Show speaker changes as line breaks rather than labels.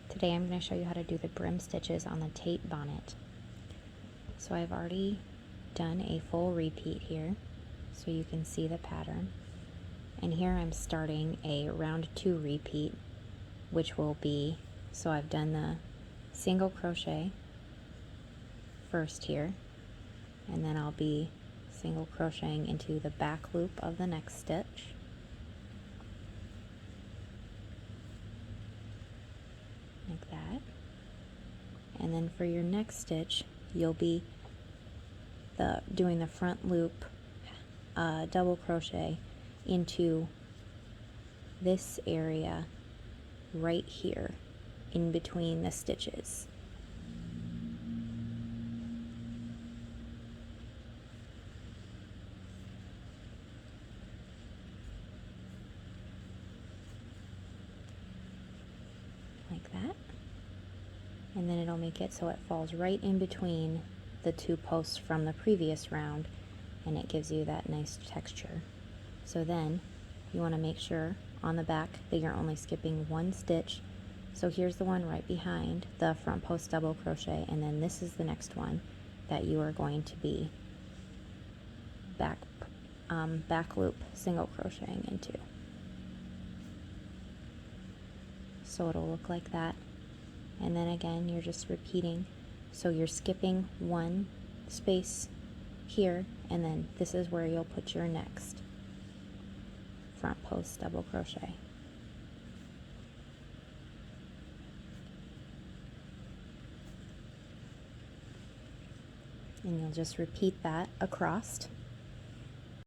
Today I'm going to show you how to do the brim stitches on the Tate Bonnet. So I've already done a full repeat here so you can see the pattern. And here I'm starting a round 2 repeat, which will be, so I've done the single crochet first here, and then I'll be single crocheting into the back loop of the next stitch. Like that. And then for your next stitch, you'll be doing the front loop double crochet into this area right here in between the stitches. Like that. And then it'll make it so it falls right in between the 2 posts from the previous round, and it gives you that nice texture. So then you want to make sure on the back that you're only skipping 1 stitch. So here's the one right behind the front post double crochet, and then this is the next one that you are going to be back loop single crocheting into. So it'll look like that. And then again, you're just repeating. So you're skipping 1 space here, and then this is where you'll put your next front post double crochet. And you'll just repeat that across.